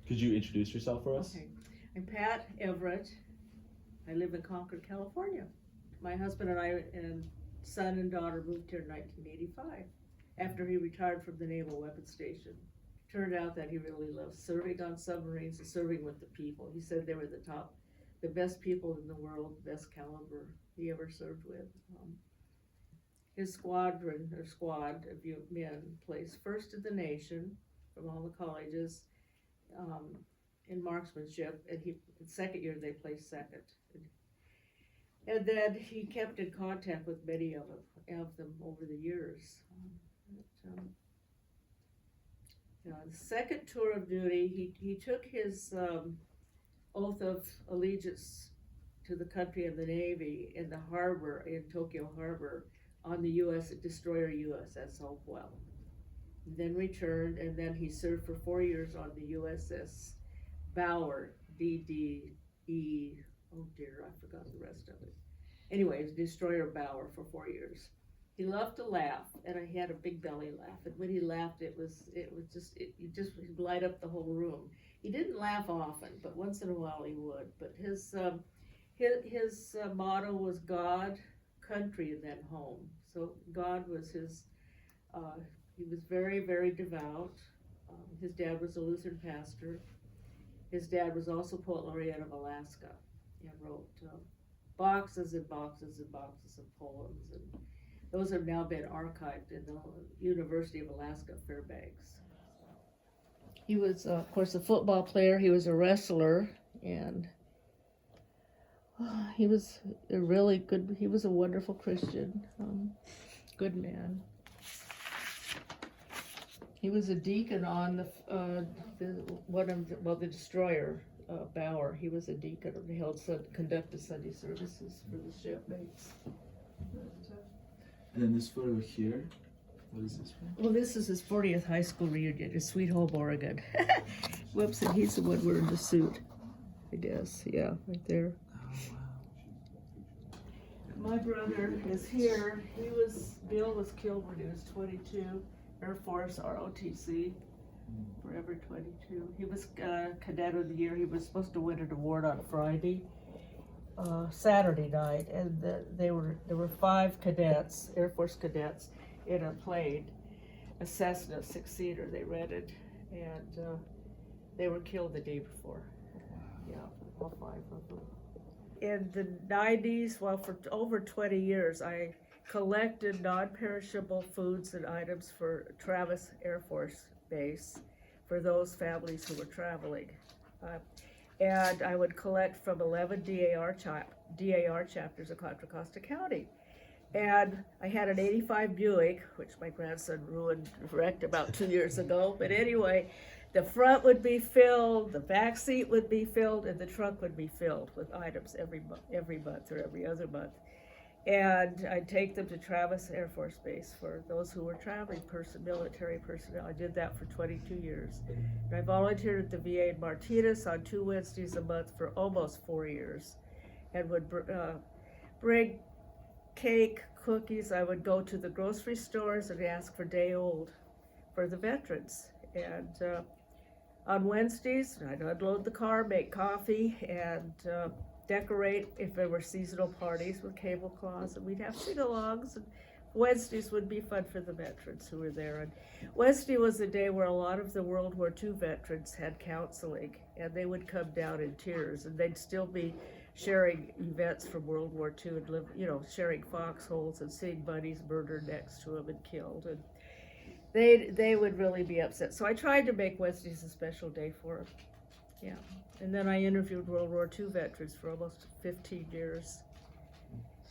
Could you introduce yourself for us? Okay. I'm Pat Everette. I live in Concord, California. My husband and I and son and daughter moved here in 1985 after he retired from the Naval Weapons Station. Turned out that he really loved serving on submarines and serving with the people. He said they were the best people in the world, best caliber he ever served with. His squad of men placed first in the nation from all the colleges in marksmanship, and the second year they placed second. And then he kept in contact with many of them over the years. The second tour of duty, he took his oath of allegiance to the country and the Navy in the harbor, in Tokyo Harbor, on the destroyer USS Hopewell. Then returned, and then he served for 4 years on the USS Bauer, DDE, oh dear, I forgot the rest of it. Anyways, destroyer Bauer for 4 years. He loved to laugh, and he had a big belly laugh. And when he laughed, it he'd light up the whole room. He didn't laugh often, but once in a while he would. But his motto was God, country, and then home. So God was his. He was very, very devout. His dad was a Lutheran pastor. His dad was also poet laureate of Alaska, and wrote boxes and boxes and boxes of poems, and those have now been archived in the University of Alaska, Fairbanks. He was, of course, a football player. He was a wrestler, and he was a really good. He was a wonderful Christian, good man. He was a deacon on the destroyer Bauer. He was a deacon and conducted Sunday services for the shipmates. And then this photo here, what is this from? Well, this is his 40th high school reunion in Sweet Home, Oregon. Whoops, and he's the one wearing the suit, I guess. Yeah, right there. Oh, wow. My brother is here. Bill was killed when he was 22. Air Force, ROTC, forever 22. He was cadet of the year. He was supposed to win an award on Friday, Saturday night, and there were 5 cadets, Air Force cadets, in a plane, a Cessna 6-seater they rented, and they were killed the day before. Yeah, all 5 of them. In the 90s, well, for over 20 years, I collected non-perishable foods and items for Travis Air Force Base for those families who were traveling. And I would collect from 11 DAR chapters of Contra Costa County. And I had an 85 Buick, which my grandson wrecked about 2 years ago. But anyway, the front would be filled, the back seat would be filled, and the trunk would be filled with items every month or every other month. And I'd take them to Travis Air Force Base for those who were traveling, military personnel. I did that for 22 years. And I volunteered at the VA in Martinez on 2 Wednesdays a month for almost 4 years, and would bring cake, cookies. I would go to the grocery stores and ask for day old for the veterans. And on Wednesdays, I'd unload the car, make coffee, and decorate if there were seasonal parties with tablecloths, and we'd have sing-alongs, and Wednesdays would be fun for the veterans who were there. And Wednesday was the day where a lot of the World War II veterans had counseling, and they would come down in tears, and they'd still be sharing events from World War II and sharing foxholes and seeing buddies murdered next to them and killed, and they would really be upset. So I tried to make Wednesdays a special day for them. Yeah. And then I interviewed World War II veterans for almost 15 years,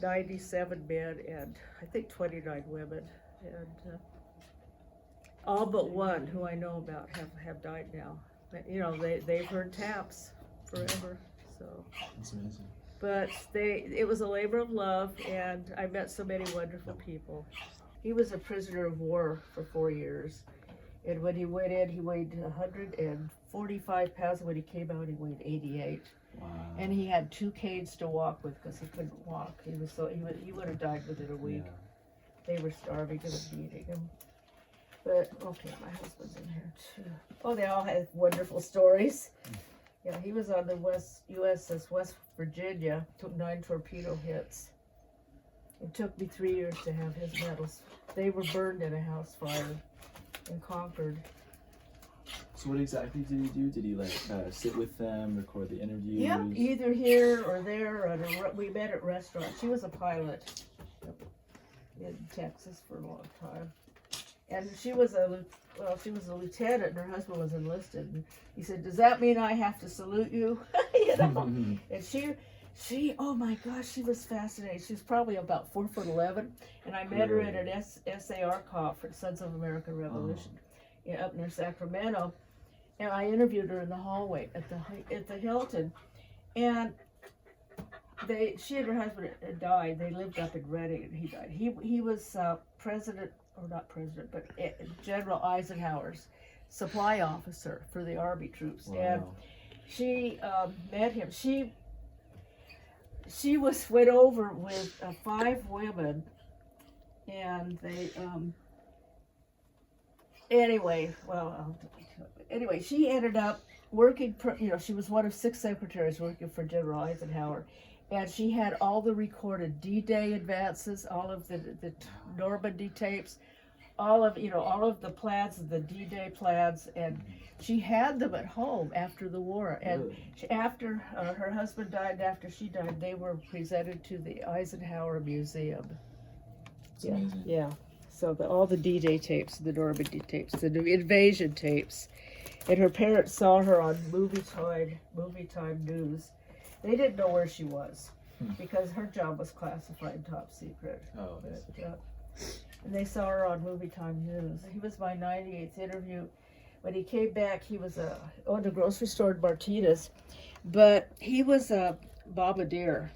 97 men and I think 29 women, and all but one who I know about have died now. They've heard taps forever. So That's amazing. But it was a labor of love, and I met so many wonderful people. He was a prisoner of war for 4 years. And when he went in, he weighed 145 pounds. And when he came out, he weighed 88. Wow. And he had 2 canes to walk with because he couldn't walk. He would have died within a week. Yeah. They were starving and beating him. But, okay, my husband's in here too. Oh, they all have wonderful stories. Yeah, he was on the USS West Virginia, took 9 torpedo hits. It took me 3 years to have his medals. They were burned in a house fire in Concord. So what exactly did he do? Did he like sit with them, record the interviews? Yep, either here or there. We met at restaurants. She was a pilot in Texas for a long time. And she was a lieutenant, and her husband was enlisted. And he said, "Does that mean I have to salute you?" You know. And she, oh my gosh, she was fascinating. She was probably about 4'11", and I met her at an SAR conference, Sons of American Revolution, up near Sacramento. And I interviewed her in the hallway at the Hilton, and she and her husband had died. They lived up in Reading, and he died. He was General Eisenhower's supply officer for the Army troops. Wow. And she met him. She went over with 5 women, and they anyway, she ended up working. She was one of 6 secretaries working for General Eisenhower. And she had all the recorded D-Day advances, all of the Normandy tapes, all of the plans, the D-Day plans, and she had them at home after the war. And after her husband died, and after she died, they were presented to the Eisenhower Museum. That's amazing. Yeah. So all the D-Day tapes, the Normandy tapes, the invasion tapes, and her parents saw her on Movie Time News. They didn't know where she was because her job was classified, top secret. Oh, nice. Yeah. And they saw her on Movie Time News. He was my 98th interview. When he came back, he was owned a grocery store in Martinez, but he was a bombardier,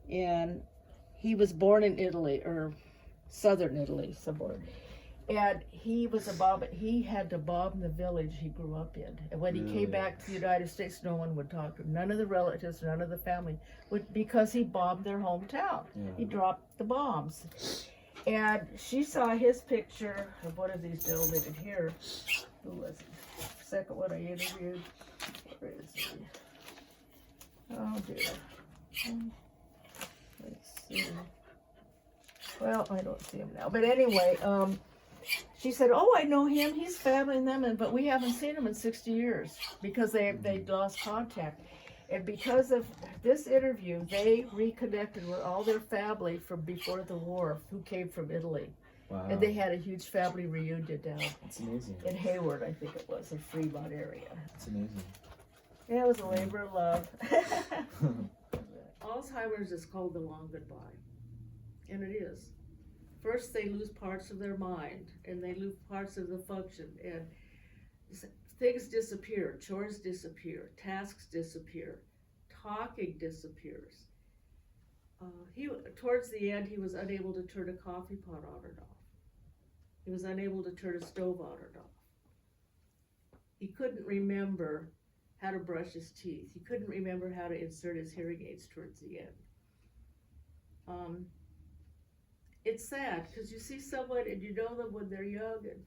and he was born in Italy, or southern Italy somewhere. And he was he had to bomb the village he grew up in. And when he came back to the United States, no one would talk to him. None of the relatives, none of the family because he bombed their hometown. Yeah. He dropped the bombs. And she saw his picture of one of these gentlemen in here. Who was he? Second one I interviewed. Where is he? Oh dear. Let's see. Well, I don't see him now. But anyway, she said, "Oh, I know him. He's family and them, but we haven't seen him in 60 years because they lost contact." And because of this interview, they reconnected with all their family from before the war, who came from Italy. Wow. And they had a huge family reunion down. That's amazing. In Hayward, I think it was, in Fremont area. That's amazing. Yeah, it was a labor of love. Alzheimer's is called the long goodbye, and it is. First, they lose parts of their mind, and they lose parts of the function, and things disappear, chores disappear, tasks disappear, talking disappears. Towards the end, he was unable to turn a coffee pot on and off. He was unable to turn a stove on and off. He couldn't remember how to brush his teeth. He couldn't remember how to insert his hearing aids towards the end. It's sad because you see someone and you know them when they're young and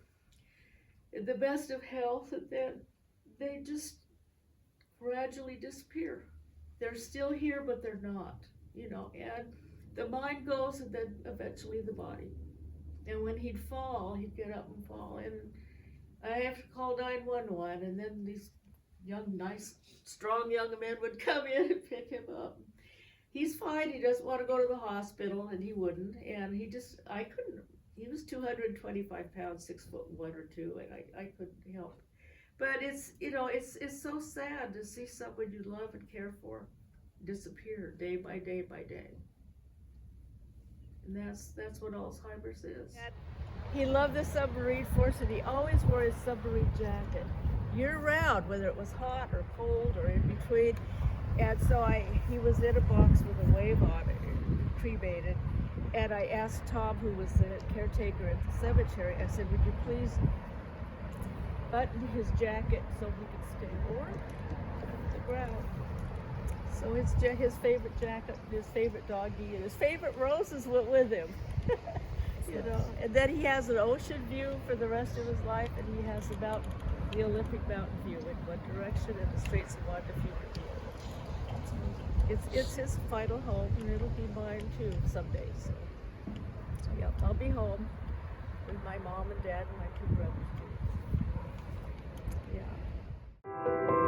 in the best of health, and then they just gradually disappear. They're still here, but they're not, and the mind goes and then eventually the body. And when he'd fall, he'd get up and fall, and I have to call 911, and then these young, nice, strong young men would come in and pick him up. He's fine, he doesn't want to go to the hospital, and he wouldn't, and I couldn't. He was 225 pounds, 6'1" or 2, and I couldn't help. But it's so sad to see someone you love and care for disappear day by day by day. And that's what Alzheimer's is. He loved the submarine force, and he always wore his submarine jacket year round, whether it was hot or cold or in between. And so he was in a box with a wave on it, cremated. And I asked Tom, who was the caretaker at the cemetery, I said, "Would you please button his jacket so he could stay warm off the ground?" So his favorite jacket, his favorite doggy, and his favorite roses went with him. You know, and then he has an ocean view for the rest of his life, and he has the Olympic Mountain view in one direction and the Straits of Wanda view in the other. That's amazing. It's his final home, and it'll be mine too someday. So, yeah, I'll be home with my mom and dad and my two brothers too. Yeah.